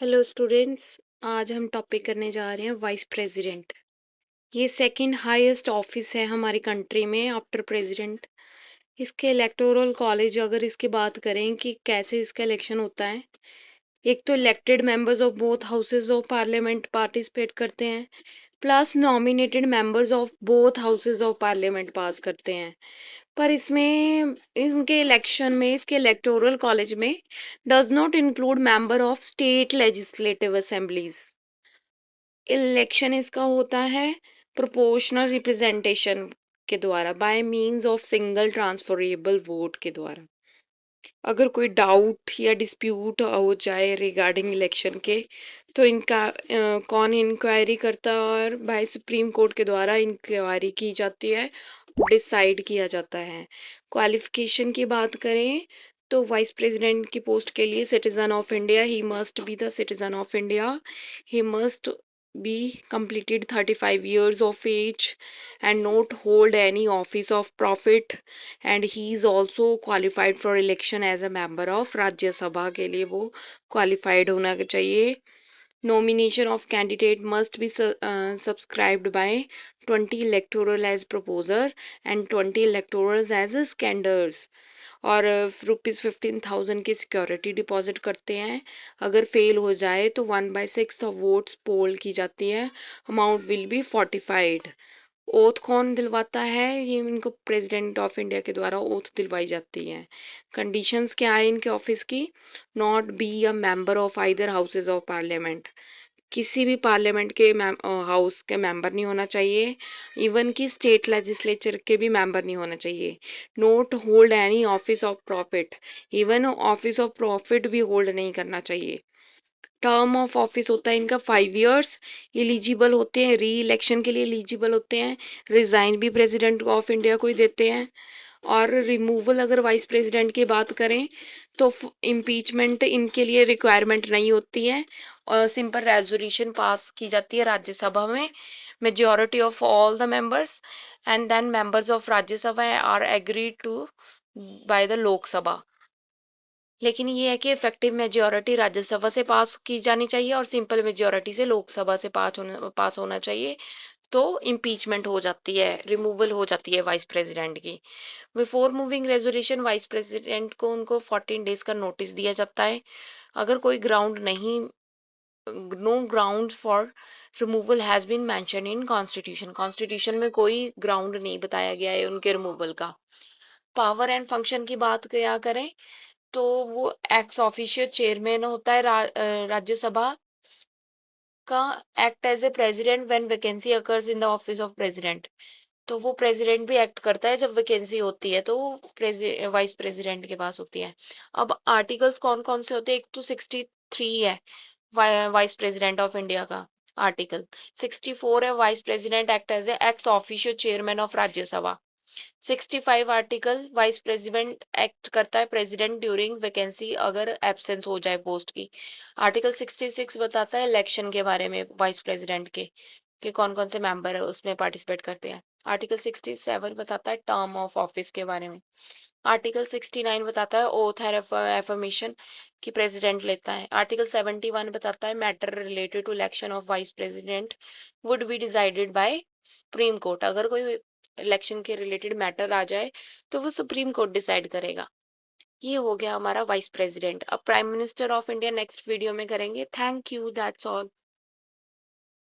Hello students. आज हम topic करने जा रहे हैं वाइस प्रेसिडेंट। ये सेकंड हाईएस्ट ऑफिस है हमारी कंट्री में आफ्टर प्रेसिडेंट। इसके इलेक्टोरल कॉलेज अगर इसकी बात करें कि कैसे इसका इलेक्शन होता है, एक तो elected members of both houses of parliament participate करते हैं, plus nominated members of both houses of parliament पास करते हैं। पर इसमें इनके इलेक्शन में इसके इलेक्टोरल कॉलेज में does not include member of state legislative assemblies. Election इसका होता है प्रोपोर्शनल रिप्रेजेंटेशन के द्वारा, by means of single transferable vote के द्वारा। अगर कोई डाउट या डिस्प्यूट हो जाए रिगार्डिंग इलेक्शन के, तो इनका कौन इंक्वायरी करता है और बाय सुप्रीम कोर्ट के द्वारा इंक्वायरी की जाती है, डिसाइड किया जाता है। क्वालिफिकेशन की बात करें तो वाइस प्रेसिडेंट की पोस्ट के लिए citizen of India, he must be the citizen of India, he must be completed 35 years of age and not hold any office of profit, and he is also qualified for election as a member of राज्य सभा के लिए वो qualified होना चाहिए। Nomination of candidate must be subscribed by 20 electoral as proposer and 20 electorals as scandals, और ₹15,000 की security deposit करते हैं। अगर फेल हो जाए तो 1/6 ऑफ वोट्स पोल की जाती है। Amount will be fortified. Oath कौन दिलवाता है? ये इनको प्रेसिडेंट ऑफ इंडिया के द्वारा ओथ दिलवाई जाती है। कंडीशंस क्या है इनके ऑफिस की? Not be a member of either houses of parliament, किसी भी पार्लियामेंट के हाउस के मेंबर नहीं होना चाहिए। इवन कि स्टेट लेजिस्लेचर के भी मेंबर नहीं होना चाहिए। Note hold any office of profit, even office of profit भी होल्ड नहीं करना चाहिए। टर्म ऑफ ऑफिस होता है इनका 5 इयर्स। एलिजिबल होते हैं, री इलेक्शन के लिए एलिजिबल होते हैं। रिजाइन भी प्रेसिडेंट ऑफ इंडिया को ही देते हैं। और रिमूवल अगर वाइस प्रेसिडेंट की बात करें तो इम्पीचमेंट इनके लिए रिक्वायरमेंट नहीं होती है, और सिंपल रेजोल्यूशन पास की जाती है राज्यसभा में, majority of all the members, and then members of Rajya Sabha are agreed to by the Lok Sabha. लेकिन ये है कि इफेक्टिव मेजॉरिटी राज्यसभा से पास की जानी चाहिए और सिंपल मेजॉरिटी से लोकसभा से पास होना चाहिए, तो इम्पीचमेंट हो जाती है, रिमूवल हो जाती है वाइस प्रेसिडेंट की। Before moving resolution vice president को उनको 14 डेज का नोटिस दिया जाता है। अगर कोई ग्राउंड नहीं, no ground for removal has been mention in constitution, constitution में कोई ग्राउंड नहीं बताया गया है उनके रिमूवल का। पावर एंड फंक्शन की बात क्या करें तो वो एक्स ऑफिशियल चेयरमैन होता है राज्यसभा का, act as a president when vacancy occurs in the office of president. तो वो प्रेसिडेंट भी एक्ट करता है जब वैकेंसी होती है, तो वाइस प्रेसिडेंट के पास होती है। अब आर्टिकल्स कौन कौन से होते हैं? एक तो 63 है वाइस प्रेसिडेंट ऑफ इंडिया का आर्टिकल। 64 है vice president act as a ex officio chairman of Rajya Sabha. 65 article vice president act करता है प्रेसिडेंट ड्यूरिंग वैकेंसी अगर एब्सेंस हो जाए पोस्ट की। आर्टिकल 66 बताता है इलेक्शन के बारे में वाइस प्रेसिडेंट के कि कौन कौन से मेंबर है उसमें पार्टिसिपेट करते हैं। आर्टिकल 67 बताता है टर्म ऑफ ऑफिस के बारे में। आर्टिकल 69 बताता है ओथ है एफर्मेशन कि प्रेसिडेंट लेता है। आर्टिकल 71 बताता है matter related to election of vice president would be decided by supreme court. अगर कोई इलेक्शन के रिलेटेड मैटर आ जाए तो वो सुप्रीम कोर्ट डिसाइड करेगा। ये हो गया हमारा वाइस प्रेसिडेंट। अब prime minister of India next video में करेंगे। Thank you, that's all.